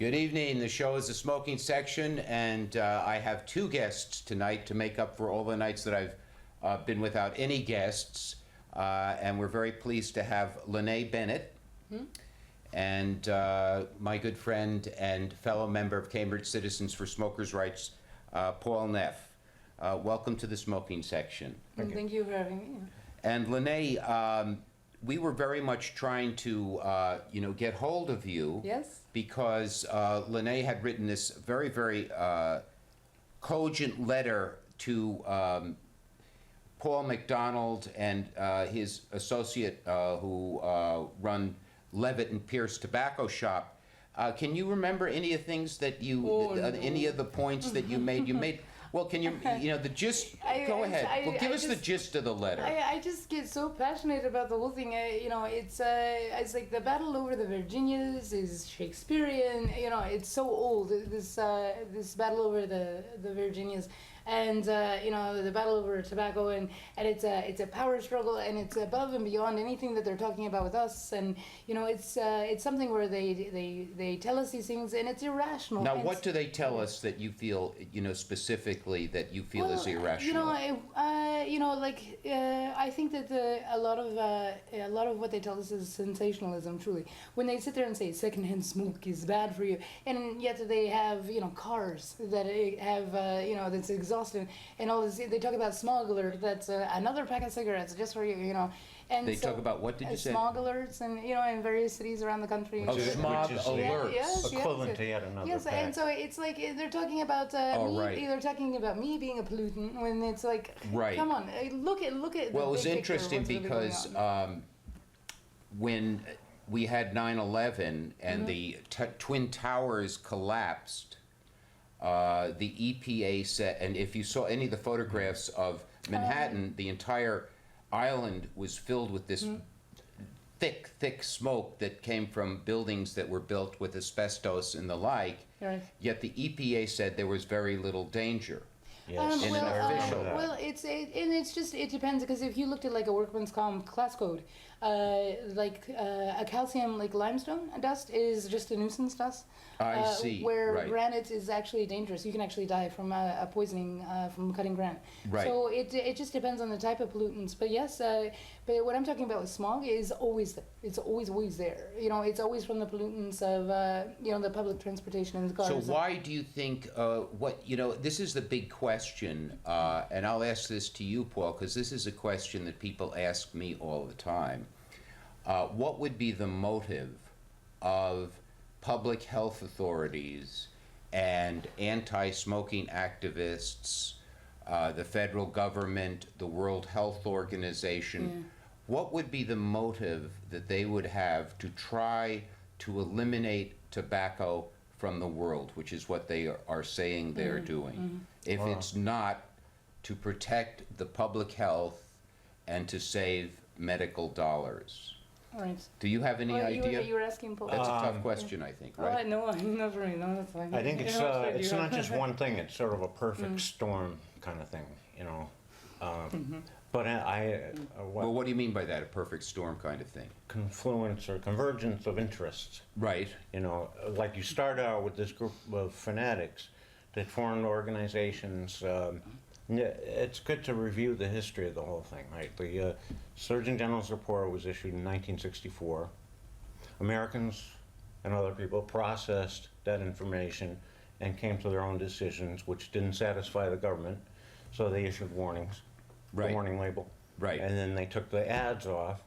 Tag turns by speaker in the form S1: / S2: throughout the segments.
S1: Good evening. The show is the smoking section, and I have two guests tonight to make up for all the nights that I've been without any guests. And we're very pleased to have Lanae Bennett and my good friend and fellow member of Cambridge Citizens for Smokers' Rights, Paul Neff. Welcome to the smoking section.
S2: Thank you for having me.
S1: And Lanae, we were very much trying to, get hold of you.
S2: Yes.
S1: Because Lanae had written this very, very cogent letter to Paul McDonald and his associate who run Levitt and Pierce Tobacco Shop. Can you remember any of the things that you, any of the points that you made? You made. Well, can you, the gist, go ahead. Well, give us the gist of the letter.
S2: I just get so passionate about the whole thing. It's like the battle over the Virginias is Shakespearean. It's so old, this battle over the Virginias. And the battle over tobacco, and it's a power struggle, and it's above and beyond anything that they're talking about with us. And it's something where they tell us these things, and it's irrational.
S1: Now, what do they tell us that you feel, specifically that you feel is irrational?
S2: I think that a lot of what they tell us is sensationalism. Truly, when they sit there and say secondhand smoke is bad for you, and yet they have cars that have that's exhausting and all this. They talk about smog alert. That's another pack of cigarettes just for you. And
S1: they talk about, what did you say?
S2: Smog alerts, and in various cities around the country.
S1: Oh, smog alerts.
S2: Yes,
S3: equivalent to yet another
S2: Yes,
S3: pack.
S2: and so it's like they're talking about me.
S1: Right.
S2: They're talking about me being a pollutant when it's like,
S1: right.
S2: Come on, look at.
S1: Well, it was
S2: big
S1: interesting because when we had 9/11 and the Twin Towers collapsed, the EPA said, and if you saw any of the photographs of Manhattan, the entire island was filled with this thick smoke that came from buildings that were built with asbestos and the like.
S2: Right.
S1: Yet the EPA said there was very little danger.
S3: Yes.
S1: In an official.
S2: It depends, because if you looked at like a workman's comp class code, a calcium limestone dust is just a nuisance dust.
S1: I see.
S2: Where
S1: right.
S2: granite is actually dangerous. You can actually die from a poisoning from cutting granite.
S1: Right.
S2: So it just depends on the type of pollutants. But yes, but what I'm talking about with smog is always there. It's always there. It's always from the pollutants of the public transportation and the cars.
S1: So why do you think this is the big question, and I'll ask this to you, Paul, because this is a question that people ask me all the time. What would be the motive of public health authorities and anti-smoking activists, the federal government, the World Health Organization? What would be the motive that they would have to try to eliminate tobacco from the world, which is what they are saying they're doing, if it's not to protect the public health and to save medical dollars?
S2: Right.
S1: Do you have any idea?
S2: You were asking Paul.
S1: That's a tough question, I think, right?
S2: No, not really. No, that's fine.
S3: I think it's not just one thing. It's sort of a perfect storm kind of thing, But
S1: Well, what do you mean by that, a perfect storm kind of thing?
S3: confluence or convergence of interests.
S1: Right.
S3: Like you start out with this group of fanatics that formed organizations. It's good to review the history of the whole thing, right? The Surgeon General's report was issued in 1964. Americans and other people processed that information and came to their own decisions, which didn't satisfy the government, so they issued warnings,
S1: Right.
S3: the warning label.
S1: Right.
S3: And then they took the ads off,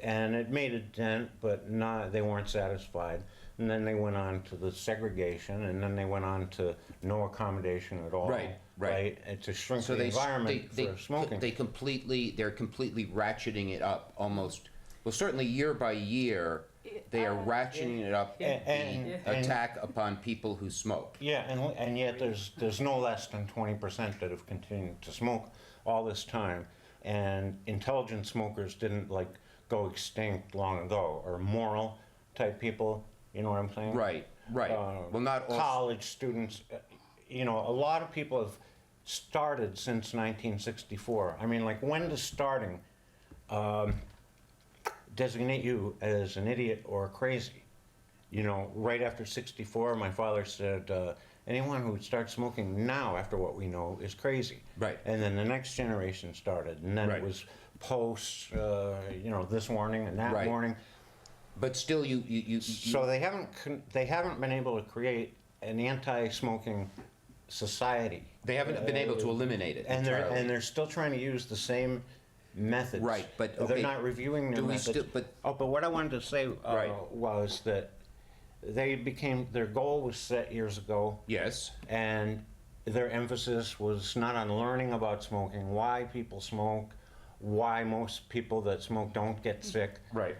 S3: and it made a dent, but they weren't satisfied. And then they went on to the segregation, and then they went on to no accommodation at all.
S1: Right.
S3: To shrink
S1: So
S3: the environment for smoking.
S1: they're completely ratcheting it up almost, well, certainly year by year, they are ratcheting it up,
S3: And
S1: attack upon people who smoke.
S3: yeah, and yet there's no less than 20% that have continued to smoke all this time, and intelligent smokers didn't go extinct long ago, or moral type people. You know what I'm saying?
S1: Right. Well, not all.
S3: College students. A lot of people have started since 1964. I mean, when does starting designate you as an idiot or crazy? right after 64, my father said, anyone who would start smoking now after what we know is crazy.
S1: Right.
S3: And then the next generation started, and then
S1: Right.
S3: it was post, this warning and that
S1: Right.
S3: warning.
S1: But still, you
S3: So they haven't been able to create an anti-smoking society.
S1: they haven't been able to eliminate it
S3: And
S1: entirely.
S3: they're still trying to use the same methods.
S1: Right, but,
S3: they're
S1: okay,
S3: not reviewing their
S1: do we
S3: methods.
S1: still- but-
S3: but what I wanted to say
S1: Right.
S3: was that their goal was set years ago,
S1: Yes.
S3: and their emphasis was not on learning about smoking, why people smoke, why most people that smoke don't get sick.
S1: Right.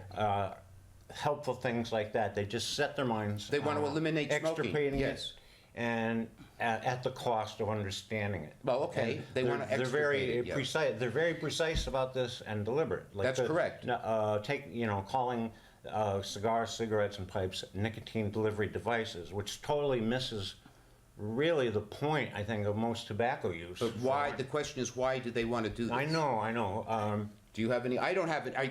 S3: Helpful things like that. They just set their minds.
S1: They want to eliminate smoking.
S3: extirpating
S1: Yes.
S3: it, and at the cost of understanding it.
S1: Well, okay,
S3: And
S1: they want to
S3: they're
S1: extirpate
S3: very
S1: it, yeah.
S3: precise. They're very precise about this and deliberate.
S1: That's correct.
S3: Calling cigars, cigarettes, and pipes nicotine delivery devices, which totally misses really the point, I think, of most tobacco use.
S1: But why? The question is, why do they want to do this?
S3: I know.
S1: Do you have any? I don't have it. I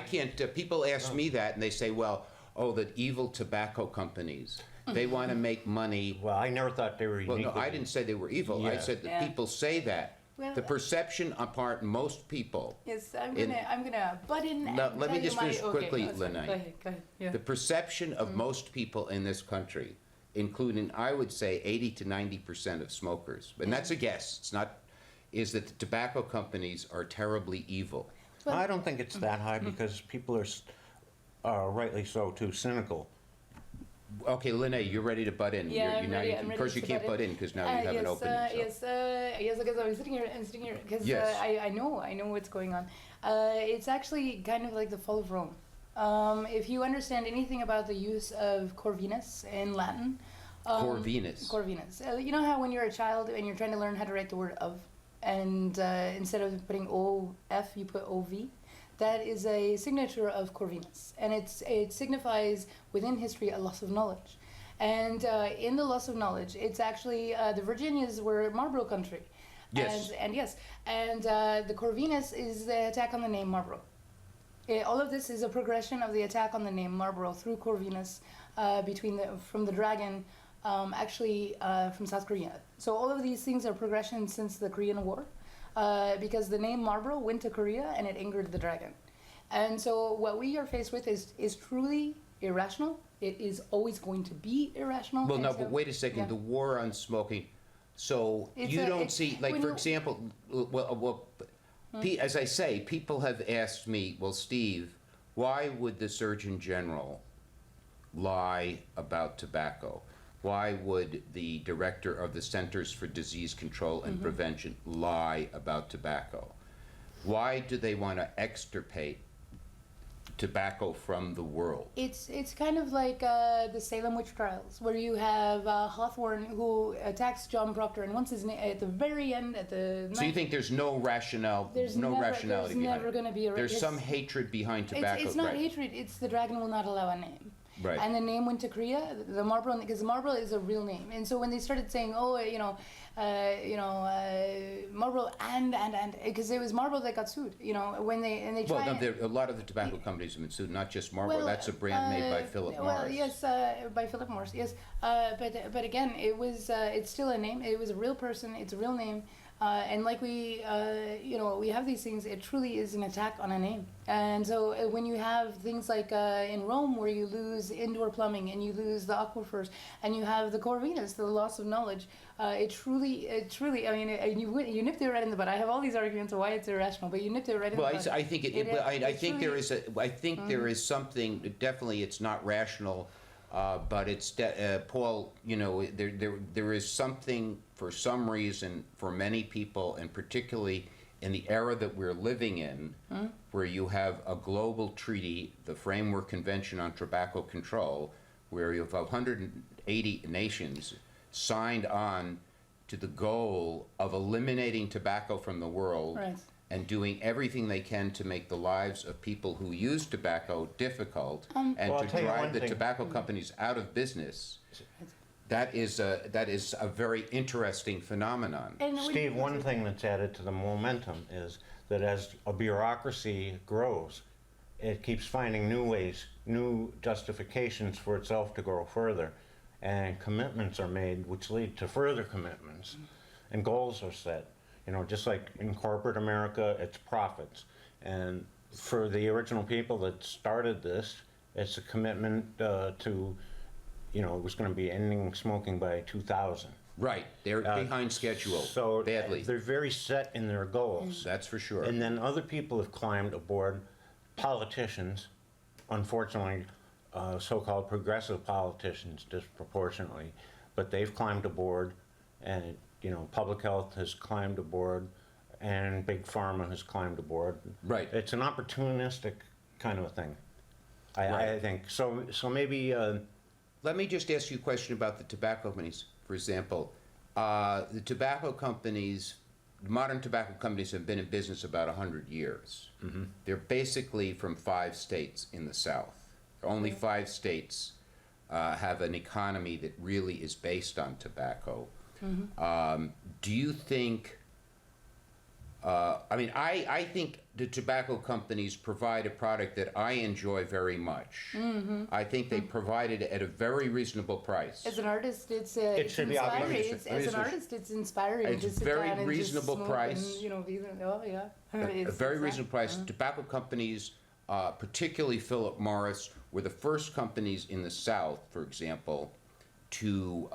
S1: can't. People ask me that, and they say, "Well, the evil tobacco companies. They want to make money."
S3: Well, I never thought they were
S1: Well,
S3: unique.
S1: no, I didn't say they were evil. I
S3: Yeah.
S1: said that
S2: Yeah.
S1: people say that.
S2: Well,
S1: The perception upon most people.
S2: Yes, I'm
S1: In-
S2: gonna butt in.
S1: No,
S2: and
S1: let me
S2: tell
S1: just
S2: you
S1: finish quickly,
S2: that's fine.
S1: Lanae.
S2: Go ahead. Yeah.
S1: The perception of most people in this country, including, I would say, 80 to 90% of smokers, and that's a guess. It's not. Is that the tobacco companies are terribly evil?
S2: Well-
S3: I don't think it's that high because people are rightly so too cynical.
S1: Okay, Lanae, you're ready to butt in.
S2: Yeah,
S1: You're
S2: I'm
S1: now
S2: ready.
S1: you can-
S2: I'm
S1: of
S2: ready
S1: course, you
S2: to
S1: can't
S2: butt
S1: butt in because now you have an opening. So.
S2: Yes, because I'm sitting here because
S1: Yes.
S2: I know what's going on. It's actually kind of like the fall of Rome. If you understand anything about the use of corvinus in Latin,
S1: Corvinus.
S2: Corvinus. You know how when you're a child and you're trying to learn how to write the word of, and instead of putting O-F, you put O-V? That is a signature of Corvinus, and it signifies within history a loss of knowledge. And in the loss of knowledge, it's actually the Virginias were Marlborough country.
S1: Yes.
S2: And the Corvinus is the attack on the name Marlborough. All of this is a progression of the attack on the name Marlborough through Corvinus from the dragon, from South Korea. So all of these things are progression since the Korean War, because the name Marlborough went to Korea and it angered the dragon. And so what we are faced with is truly irrational. It is always going to be irrational.
S1: Well,
S2: and
S1: no,
S2: so-
S1: but wait a second.
S2: yeah.
S1: The war on smoking. So
S2: It's
S1: you
S2: a-
S1: don't
S2: it's-
S1: see, like,
S2: when
S1: for
S2: you-
S1: example, as I say, people have asked me, well, Steve, why would the Surgeon General lie about tobacco? Why would the director of the Centers for Disease Control and Prevention lie about tobacco? Why do they want to extirpate tobacco from the world?
S2: It's kind of like the Salem witch trials, where you have Hawthorne who attacks John Proctor, and once his name at the very end, at the
S1: So you think there's no rationale,
S2: There's
S1: no
S2: never-
S1: rationality
S2: there's
S1: behind
S2: never
S1: it?
S2: gonna be a-
S1: There's
S2: it's-
S1: some hatred behind tobacco.
S2: it's not
S1: right.
S2: hatred. It's the dragon will not allow a name.
S1: Right.
S2: And the name went to Korea, the Marlborough, because Marlborough is a real name. And so when they started saying, Marlborough and because it was Marlborough that got sued, when they
S1: Well,
S2: tried.
S1: no, a lot of the tobacco companies have been sued, not just Marlboro.
S2: Well,
S1: That's a brand made by Philip
S2: well,
S1: Morris.
S2: yes, by Philip Morris, yes. But again, it's still a name. It was a real person. It's a real name. And like we have these things, it truly is an attack on a name. And so when you have things like in Rome where you lose indoor plumbing and you lose the aquifers and you have the Corvinus, the loss of knowledge, it truly, I mean, you nipped it right in the butt. I have all these arguments of why it's irrational, but you nipped it right in the butt.
S1: I think I think there is something, definitely it's not rational, but it's, Paul, there is something, for some reason, for many people, and particularly in the era that we're living in, where you have a global treaty, the Framework Convention on Tobacco Control, where you have 180 nations signed on to the goal of eliminating tobacco from the world,
S2: Right.
S1: and doing everything they can to make the lives of people who use tobacco difficult, and
S3: Well, I'll
S1: to
S3: tell you
S1: drive
S3: one
S1: the
S3: thing.
S1: tobacco companies out of business. That is a very interesting phenomenon.
S2: And when-
S3: Steve, one thing that's added to the momentum is that as a bureaucracy grows, it keeps finding new ways new justifications for itself to grow further, and commitments are made which lead to further commitments, and goals are set. Just like in corporate America, it's profits. And for the original people that started this, it's a commitment to, it was going to be ending smoking by 2000.
S1: Right, they're behind schedule,
S3: So
S1: badly.
S3: they're very set in their goals.
S1: That's for sure.
S3: And then other people have climbed aboard, politicians, unfortunately, so-called progressive politicians disproportionately, but they've climbed aboard, and public health has climbed aboard, and big pharma has climbed aboard.
S1: Right.
S3: It's an opportunistic kind of a thing, I
S1: Right.
S3: think. So maybe
S1: Let me just ask you a question about the tobacco companies. For example, the tobacco companies, modern tobacco companies have been in business about 100 years.
S3: Mm-hmm.
S1: They're basically from 5 states in the South. Only 5 states have an economy that really is based on tobacco. Do you think, I think the tobacco companies provide a product that I enjoy very much. I think they provide it at a very reasonable price.
S2: As an artist, it's
S3: should be
S2: inspiring.
S3: obvious.
S2: As an artist, it's inspiring.
S1: It's
S2: to sit
S1: very
S2: down and
S1: reasonable
S2: just smoke
S1: price.
S2: And, be there. Oh yeah.
S1: A very reasonable price. Tobacco companies, particularly Philip Morris, were the first companies in the South, for example, to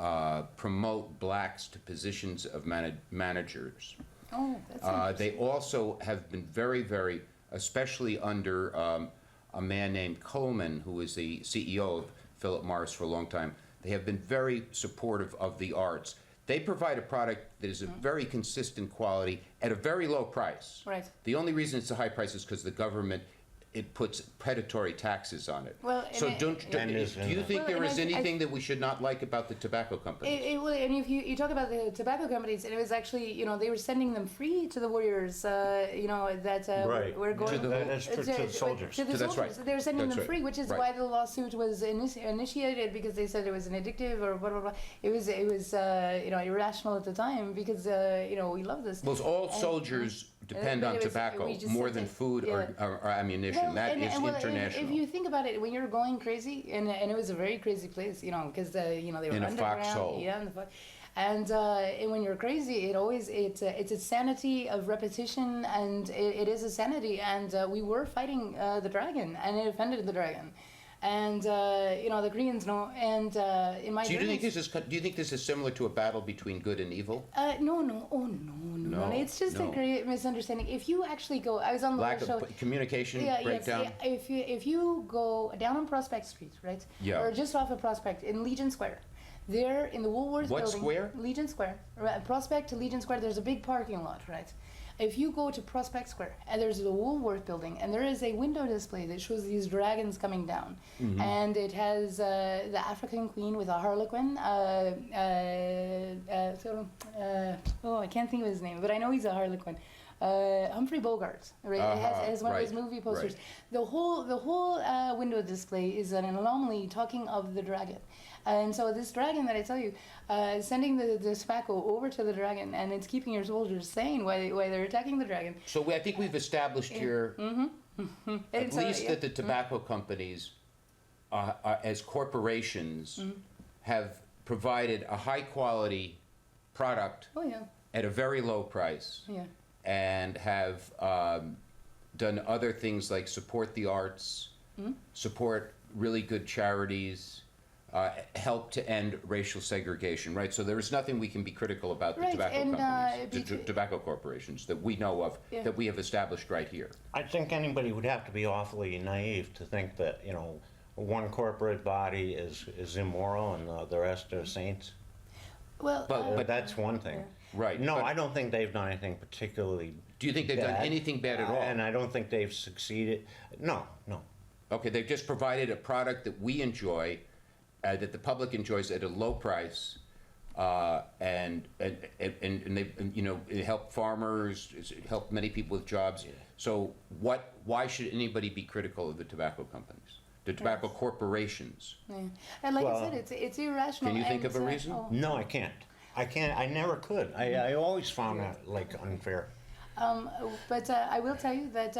S1: promote blacks to positions of managers.
S2: Oh, that's interesting.
S1: They also have been very, very, especially under a man named Coleman, who was the CEO of Philip Morris for a long time, they have been very supportive of the arts. They provide a product that is a very consistent quality at a very low price.
S2: Right.
S1: The only reason it's a high price is because the government, it puts predatory taxes on it.
S2: Well,
S1: So
S2: and
S1: do
S3: it-
S1: you think
S2: Well,
S1: there
S2: and
S1: is
S2: I-
S1: anything that we should not like about the tobacco companies?
S2: And if you talk about the tobacco companies, and it was actually, they were sending them free to the warriors, that
S3: Right.
S2: we're going
S1: To the-
S3: That's to the soldiers.
S2: To the
S1: That's
S2: soldiers.
S1: right.
S2: They were sending
S1: That's
S2: them
S1: right.
S2: free, which is
S1: Right.
S2: why the lawsuit was initiated, because they said it was an addictive or blah blah blah. It was irrational at the time, because we love this.
S1: Well, all soldiers depend
S2: but
S1: on
S2: it was-
S1: tobacco
S2: we just
S1: more
S2: said
S1: than
S2: it,
S1: food
S2: yeah.
S1: or ammunition. That is international.
S2: If you think about it, when you're going crazy, and it was a very crazy place, because they were
S1: In a
S2: underground,
S1: foxhole.
S2: yeah, and when you're crazy, it's a sanity of repetition, and it is a sanity, and we were fighting the dragon, and it offended the dragon. And the Koreans know. And in my
S1: Do you think
S2: journeys-
S1: do you think this is similar to a battle between good and evil?
S2: no, oh no.
S1: No,
S2: It's just
S1: no.
S2: a great misunderstanding. If you actually go, I was on the
S1: Lack
S2: last show.
S1: of communication
S2: Yeah,
S1: breakdown.
S2: yes. If you go down on Prospect Street, right?
S1: Yeah.
S2: Or just off of Prospect in Legion Square. There in the Woolworth
S1: What
S2: building.
S1: square?
S2: Legion Square. Right, Prospect to Legion Square. There's a big parking lot, right? If you go to Prospect Square and there's the Woolworth building and there is a window display that shows these dragons coming down, and it has the African Queen with a harlequin. I can't think of his name, but I know he's a harlequin. Humphrey Bogart, right? It has one of his
S1: right,
S2: movie posters.
S1: right.
S2: The whole window display is an anomaly talking of the dragon. And so this dragon that I tell you, sending the tobacco over to the dragon, and it's keeping your soldiers sane while they're attacking the dragon.
S1: So I think we've established here, at
S2: It's,
S1: least
S2: yeah.
S1: that the tobacco companies, as corporations, have provided a high quality product
S2: Oh yeah,
S1: at a very low price,
S2: yeah.
S1: and have done other things like support the arts, support really good charities, help to end racial segregation, right? So there is nothing we can be critical about the
S2: Right,
S1: tobacco
S2: and,
S1: companies, tobacco corporations that we know of,
S2: Yeah.
S1: that we have established right here.
S3: I think anybody would have to be awfully naive to think that, one corporate body is immoral and the rest are saints.
S2: Well,
S1: But
S3: That's one thing.
S1: Right,
S3: No,
S1: but-
S3: I don't think they've done anything particularly
S1: Do you think they've done
S3: bad.
S1: anything bad at all?
S3: And I don't think they've succeeded. No.
S1: Okay, they've just provided a product that we enjoy, that the public enjoys at a low price, and they help farmers, help many people with jobs. So why should anybody be critical of the tobacco companies, the tobacco corporations?
S2: yeah. And like I
S3: Well,
S2: said, it's irrational.
S1: Can you think
S2: and,
S1: of a reason?
S3: No, I can't. I never could. I always found that, like, unfair.
S2: But I will tell you that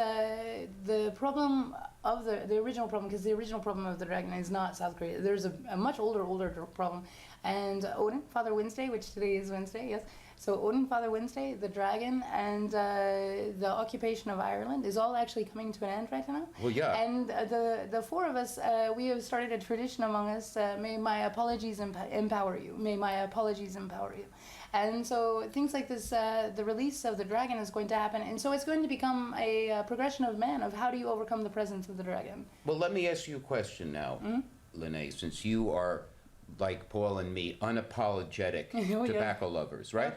S2: the problem of the original problem, because the original problem of the dragon is not South Korea. There's a much older problem, and Odin, Father Wednesday, which today is Wednesday, yes. So Odin, Father Wednesday, the dragon, and the occupation of Ireland is all actually coming to an end right now.
S1: Well, yeah.
S2: And the four of us, we have started a tradition among us. May my apologies empower you. May my apologies empower you. And so things like this, the release of the dragon is going to happen, and so it's going to become a progression of man of how do you overcome the presence of the dragon.
S1: Well, let me ask you a question now, Lanae, since you are, like Paul and me, unapologetic
S2: Oh, yeah.
S1: tobacco lovers, right?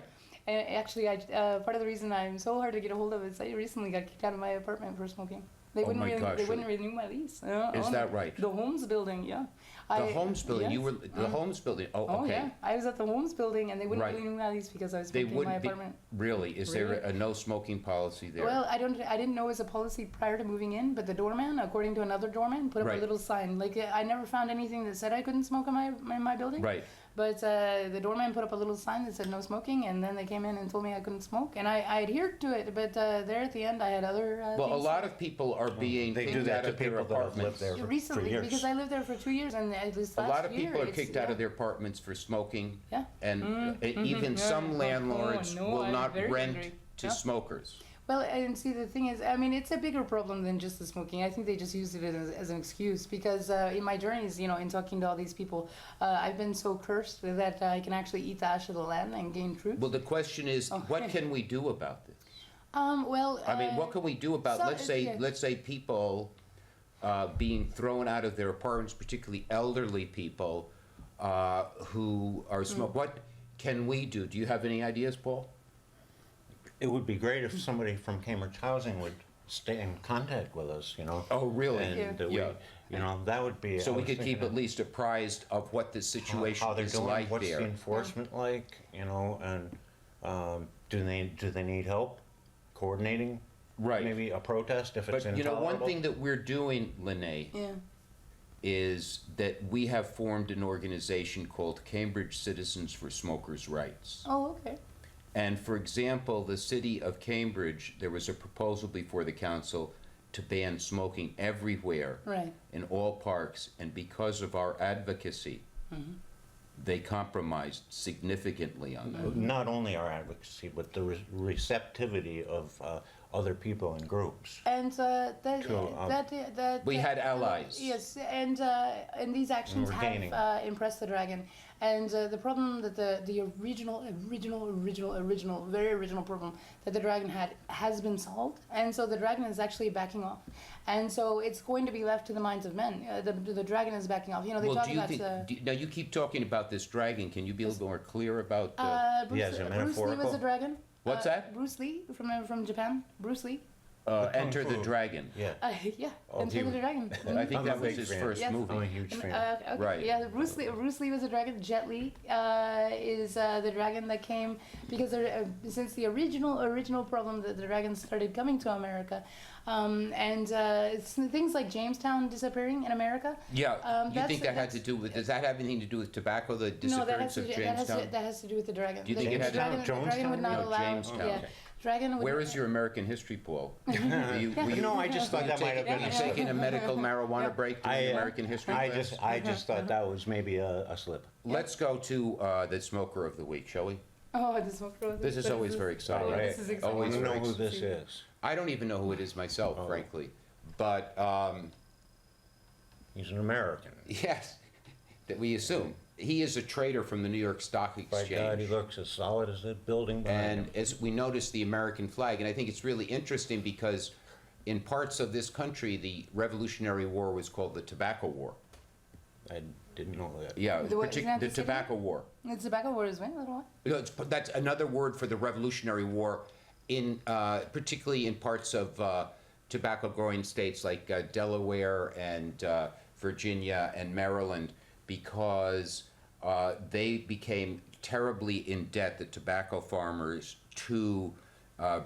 S2: And actually, part of the reason I'm so hard to get a hold of is I recently got kicked out of my apartment for smoking. They
S1: Oh
S2: wouldn't
S1: my
S2: renew,
S1: gosh.
S2: They wouldn't renew my lease.
S1: Is that right?
S2: The Holmes building, yeah.
S1: The Holmes building,
S2: yes.
S1: you were, the Holmes building, oh,
S2: Oh
S1: okay.
S2: yeah, I was at the Holmes building and they wouldn't
S1: Right.
S2: renew my lease because I was
S1: They
S2: smoking in my
S1: wouldn't be,
S2: apartment.
S1: really, is there
S2: Really?
S1: a no smoking policy there?
S2: Well, I didn't know it was a policy prior to moving in, but the doorman, according to another doorman, put up
S1: Right.
S2: a little sign. Like I never found anything that said I couldn't smoke in my building.
S1: Right.
S2: But the doorman put up a little sign that said no smoking, and then they came in and told me I couldn't smoke, and I adhered to it. But there at the end, I had other.
S1: Well, a
S2: things.
S1: lot of people are being
S3: They do
S1: kicked
S3: that
S1: out
S3: to
S1: of their
S3: people that have lived
S1: apartments.
S3: there for
S2: Recently,
S3: years.
S2: because I lived there for 2 years, and this
S1: A
S2: last
S1: lot of
S2: year,
S1: people are
S2: it's-
S1: kicked out
S2: yeah.
S1: of their apartments for smoking.
S2: Yeah.
S1: And even
S2: Yeah.
S1: some
S2: Oh,
S1: landlords
S2: no,
S1: will
S2: I'm
S1: not
S2: very
S1: rent
S2: angry.
S1: to
S2: Yeah.
S1: smokers.
S2: Well, and see, the thing is, I mean, it's a bigger problem than just the smoking. I think they just used it as an excuse because in my journeys, in talking to all these people, I've been so cursed that I can actually eat the ash of the land and gain truth.
S1: Well, the question is,
S2: Oh.
S1: what can we do about this?
S2: Well,
S1: I mean, what can we do about,
S2: so-
S1: let's
S2: yeah.
S1: say people being thrown out of their apartments, particularly elderly people who are smoking. What can we do? Do you have any ideas, Paul?
S3: It would be great if somebody from Cambridge Housing would stay in contact with us,
S1: Oh, really?
S3: And that
S1: Yeah.
S3: that would be.
S1: So
S3: I
S1: we
S3: was
S1: could keep
S3: thinking
S1: at least apprised of what the
S3: of
S1: situation
S3: how they're
S1: is
S3: doing,
S1: like
S3: what's the
S1: there.
S3: enforcement like, and do they need help coordinating?
S1: Right.
S3: Maybe a protest if it's
S1: But,
S3: intolerable.
S1: one thing that we're doing, Lanae,
S2: yeah.
S1: is that we have formed an organization called Cambridge Citizens for Smokers' Rights.
S2: Oh, okay.
S1: And for example, the city of Cambridge, there was a proposal before the council to ban smoking everywhere
S2: Right.
S1: in all parks, and because of our advocacy, they compromised significantly on that.
S3: Not only our advocacy, but the receptivity of other people and groups.
S2: And that
S1: We had allies.
S2: Yes, and these actions
S3: We're
S2: have
S3: gaining.
S2: impressed the dragon. And the problem that the very original problem that the dragon had has been solved, and so the dragon is actually backing off, and so it's going to be left to the minds of men. The dragon is backing off. They
S1: Well,
S2: talk
S1: do you
S2: about.
S1: think, now you keep talking about this dragon, can you be a little more clear about,
S2: Bruce,
S3: Yeah, is it
S2: Bruce Lee was
S3: metaphorical?
S2: a dragon.
S1: What's that?
S2: Bruce Lee from Japan. Bruce Lee.
S1: Enter the
S3: Fu.
S1: Dragon?
S3: Yeah.
S2: Yeah,
S3: Oh,
S2: Enter
S3: he
S2: the
S3: was-
S2: Dragon.
S1: I think
S3: I'm
S1: that
S3: a
S1: was
S3: big
S1: his
S3: fan.
S1: first
S2: Yes.
S3: I'm a
S1: movie.
S3: huge fan.
S2: Okay.
S1: Right.
S2: Yeah, Bruce Lee was a dragon. Jet Li is the dragon that came because since the original problem that the dragons started coming to America, and it's things like Jamestown disappearing in America.
S1: Yeah, you
S2: That's-
S1: think that had to
S2: that's-
S1: do with, does that have anything to do with tobacco, the
S2: No, that has
S1: disappearance
S2: to
S1: of
S2: do,
S1: Jamestown?
S2: that has to do with the dragon.
S1: Do you think
S2: the,
S1: it had to-
S2: dragon, the dragon would not
S1: No,
S2: allow.
S1: Jamestown.
S2: Yeah,
S1: Okay.
S2: dragon would.
S1: Where is your American history, Paul?
S3: No, I just thought that might have
S1: Were
S3: been.
S1: you taking a medical marijuana break during American history class?
S3: I just thought that was maybe a slip.
S1: Let's go to the smoker of the week, shall we?
S2: Oh, this one.
S1: This is always very exciting.
S3: All right.
S2: This is
S3: I
S2: exciting.
S3: want
S1: Always
S3: to know
S1: very
S3: who this is.
S1: I don't even know who it is myself,
S3: Oh.
S1: frankly. But,
S3: He's an American.
S1: yes, that we assume. He is a trader from the New York Stock
S3: By God, he
S1: Exchange.
S3: looks as solid as that building behind
S1: And
S3: him.
S1: as we notice the American flag, and I think it's really interesting because in parts of this country, the Revolutionary War was called the Tobacco War.
S3: I didn't know that.
S1: Yeah,
S2: The what- isn't that
S1: the
S2: the city?
S1: Tobacco War.
S2: The tobacco war is when little one.
S1: You know, that's another word for the Revolutionary War, in particularly in parts of tobacco-growing states like Delaware and Virginia and Maryland, because they became terribly in debt, the tobacco farmers, to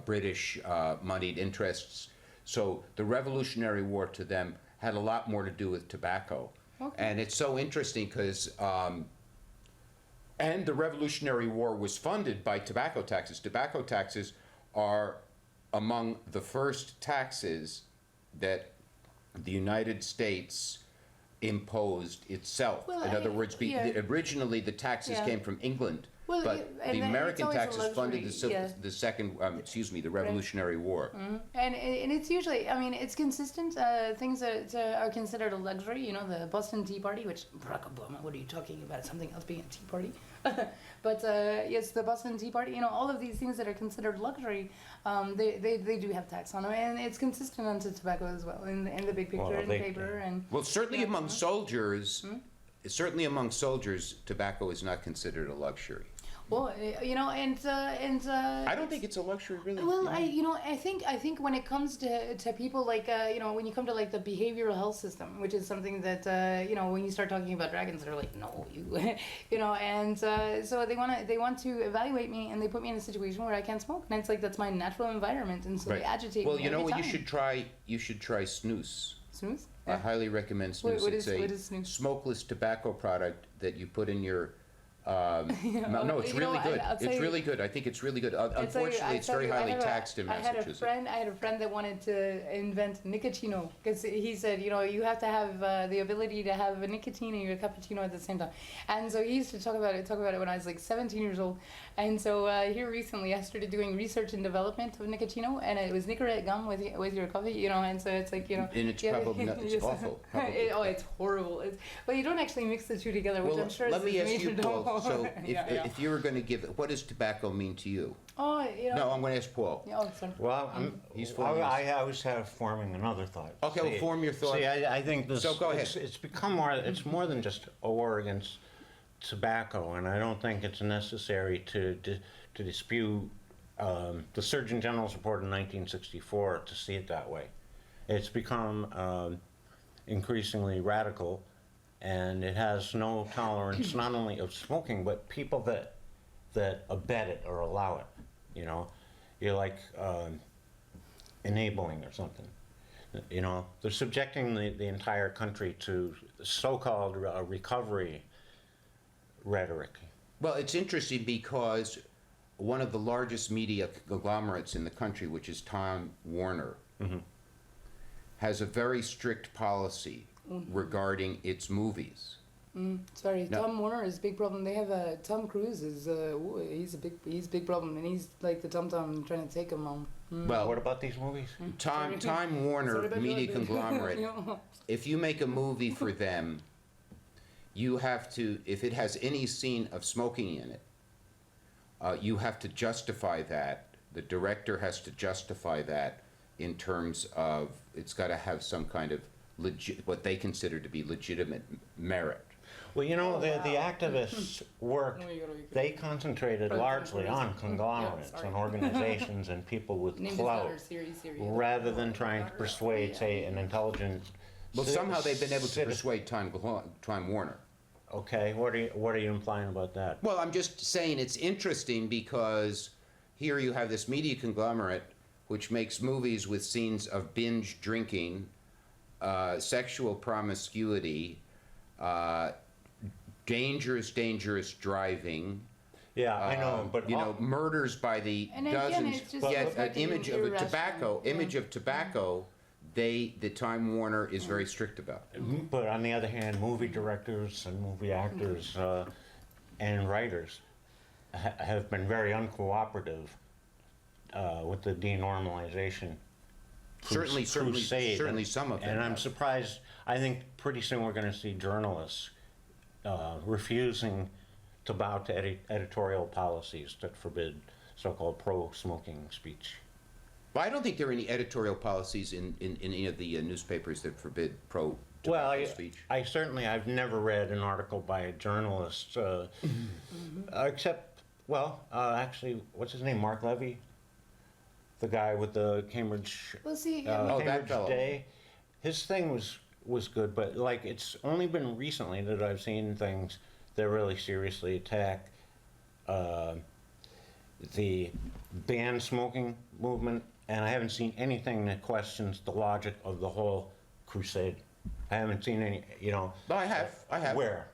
S1: British moneyed interests. So the Revolutionary War to them had a lot more to do with tobacco.
S2: Okay.
S1: And it's so interesting because and the Revolutionary War was funded by tobacco taxes. Tobacco taxes are among the first taxes that the United States imposed itself.
S2: Well,
S1: In other words,
S2: yeah.
S1: originally the taxes
S2: Yeah.
S1: came from England,
S2: Well,
S1: but
S2: and
S1: the
S2: it's
S1: American
S2: always a
S1: taxes funded
S2: luxury, yeah.
S1: the second, the Revolutionary War.
S2: And it's usually, I mean, it's consistent. Things that are considered a luxury, you know, the Boston Tea Party, which Barack Obama, what are you talking about? Something else being a tea party. But yes, the Boston Tea Party, you know, all of these things that are considered luxury, they do have tax on them. And it's consistent onto tobacco as well, in the big picture,
S3: Well,
S2: in the paper. And
S1: Well, certainly
S2: Yeah.
S1: among soldiers, certainly among soldiers, tobacco is not considered a luxury.
S2: well, you know,
S1: I don't think it's a luxury, really.
S2: Well,
S1: you know?
S2: I think when it comes to people like, you know, when you come to like the behavioral health system, which is something that, you know, when you start talking about dragons, they're like, no, you, you know, and so they want to evaluate me and they put me in a situation where I can't smoke, and it's like that's my natural environment, and so they agitate
S1: Well,
S2: me
S1: you know
S2: every
S1: what?
S2: time.
S1: You should try snus.
S2: Snooze?
S1: I highly recommend snus.
S2: What
S1: It's
S2: is snus?
S1: a smokeless tobacco product that you put in your. No, it's
S2: You know,
S1: really good.
S2: I'll tell
S1: It's
S2: you-
S1: really good. I think it's really good.
S2: It's like-
S1: Unfortunately,
S2: I
S1: it's
S2: tell
S1: very
S2: you, I
S1: highly
S2: have a-
S1: taxed in
S2: I
S1: Massachusetts.
S2: had a friend that wanted to invent nicotino because he said, you know, you have to have the ability to have a nicotine and your cappuccino at the same time. And so he used to talk about it when I was like 17 years old. And so here recently, I started doing research and development of nicotino, and it was Nicorette gum with your coffee, you know. And so it's like, you know,
S1: And it's
S2: yeah,
S1: probably not, it's
S2: yes.
S1: awful. Probably.
S2: It's horrible. Well, you don't actually mix the two together, which
S1: Well,
S2: I'm sure
S1: let
S2: is
S1: me ask
S2: major
S1: you, Paul.
S2: no.
S1: So,
S2: Yeah.
S1: if you were going to give, what does tobacco mean to you?
S2: Oh, you know.
S1: No, I'm going to ask Paul.
S2: Oh, sorry.
S3: Well,
S1: He's forming
S3: I was forming another thought.
S1: Okay, well, form your thought.
S3: See, I think this.
S1: So go ahead.
S3: It's become more. It's more than just a war against tobacco, and I don't think it's necessary to dispute the Surgeon General's report in 1964 to see it that way. It's become increasingly radical, and it has no tolerance not only of smoking, but people that abet it or allow it. You know, you're like enabling or something. You know, they're subjecting the entire country to so-called recovery rhetoric.
S1: Well, it's interesting because one of the largest media conglomerates in the country, which is Time Warner, has a very strict policy regarding its movies.
S2: Sorry,
S1: No.
S2: Tom Warner is a big problem. They have Tom Cruise is he's a big problem, and he's like the Tom trying to take him home.
S1: Well,
S3: What about these movies?
S1: Time
S2: Sorry,
S1: Warner
S2: but
S1: media
S2: you-
S1: conglomerate.
S2: you-
S1: If you make a movie for them, you have to, if it has any scene of smoking in it, you have to justify that. The director has to justify that in terms of, it's got to have some kind of what they consider to be legitimate merit.
S3: Well, you know,
S2: Oh,
S3: the
S2: wow.
S3: activists worked,
S2: Oh, you gotta be
S3: they concentrated
S2: Right,
S3: largely
S2: right.
S3: on
S2: Yeah,
S3: conglomerates
S2: sorry.
S3: and organizations and people with
S2: Name his
S3: clout,
S2: daughter Siri.
S3: rather than trying to persuade, say, an intelligent.
S1: Well, somehow they've been able to
S3: citizen.
S1: persuade Time Warner.
S3: Okay, what are you implying about that?
S1: Well, I'm just saying it's interesting because here you have this media conglomerate which makes movies with scenes of binge drinking, sexual promiscuity, dangerous driving.
S3: Yeah, I know, but
S1: you know, murders by the
S2: And again,
S1: dozens.
S2: it's just
S1: Yet an
S2: reflecting
S1: image of a
S2: irrational,
S1: tobacco,
S2: yeah.
S1: image of tobacco, the Time Warner is very strict about.
S3: But on the other hand, movie directors and movie actors and writers have been very uncooperative with the denormalization
S1: Certainly
S3: crusade.
S1: some of them.
S3: And I'm
S1: have.
S3: surprised. I think pretty soon we're going to see journalists refusing to bow to editorial policies that forbid so-called pro-smoking speech.
S1: Well, I don't think there are any editorial policies in any of the newspapers that forbid pro
S3: Well,
S1: tobacco speech.
S3: I've never read an article by a journalist, except, actually, what's his name, Mark Levy? The guy with the Cambridge,
S2: Well, see,
S1: Oh, that
S3: Cambridge
S1: fellow.
S3: Day. His thing was good, but like it's only been recently that I've seen things that really seriously attack the ban smoking movement, and I haven't seen anything that questions the logic of the whole crusade. I haven't seen any, you know.
S1: No, I have.
S3: Where?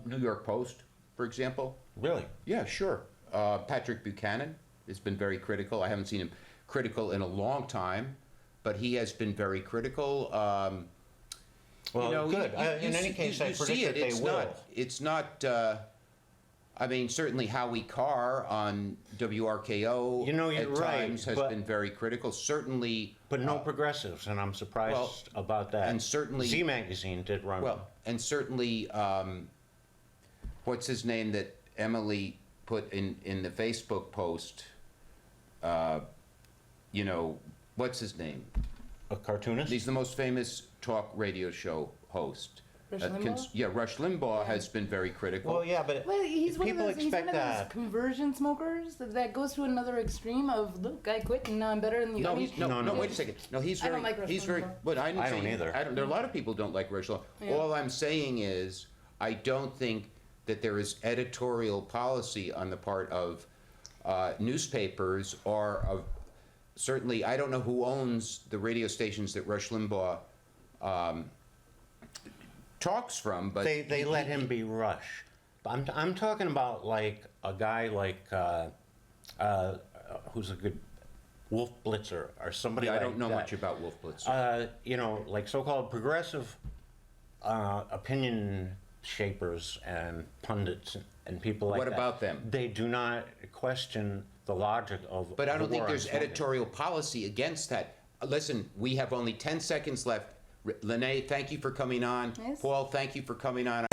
S1: New York Post, for example.
S3: Really?
S1: Yeah, sure. Patrick Buchanan has been very critical. I haven't seen him critical in a long time, but he has been very critical.
S3: Well, good. In any case, I predict that they will.
S1: It's not. I mean, certainly Howie Carr on WRKO
S3: You're
S1: at
S3: right,
S1: times has been very critical. Certainly,
S3: but no progressives, and I'm surprised about that.
S1: and certainly
S3: Z Magazine did run.
S1: well, and certainly, what's his name that Emily put in the Facebook post? You know, what's his name?
S3: A cartoonist.
S1: He's the most famous talk radio show host.
S2: Rush Limbaugh?
S1: Yeah, Rush Limbaugh has been very critical.
S3: Well, yeah, but
S2: Well, he's one of
S3: people
S2: those. He's one
S3: expect
S2: of those
S3: that.
S2: conversion smokers that goes to another extreme of look, I quit and now I'm better than you.
S1: No,
S2: I mean,
S1: he's, no,
S3: No.
S1: wait a second. No, he's
S2: I
S1: very,
S2: don't like Rush
S1: he's very,
S2: Limbaugh.
S1: but I
S3: I don't either.
S1: there are a lot of people who don't like Rush Limbaugh.
S2: Yeah.
S1: All I'm saying is, I don't think that there is editorial policy on the part of newspapers or of, certainly, I don't know who owns the radio stations that Rush Limbaugh talks from, but
S3: They let him be Rush. I'm talking about like a guy like who's a good Wolf Blitzer or somebody
S1: I
S3: like
S1: don't know
S3: that.
S1: much about Wolf Blitzer.
S3: Like so-called progressive opinion shapers and pundits and people like
S1: What
S3: that.
S1: about them?
S3: They do not question the logic of.
S1: But I don't
S3: the
S1: think
S3: war on
S1: there's
S3: smoking.
S1: editorial policy against that. Listen, we have only 10 seconds left. Lanae, thank you for coming on.
S2: Yes.
S1: Paul, thank you for coming on.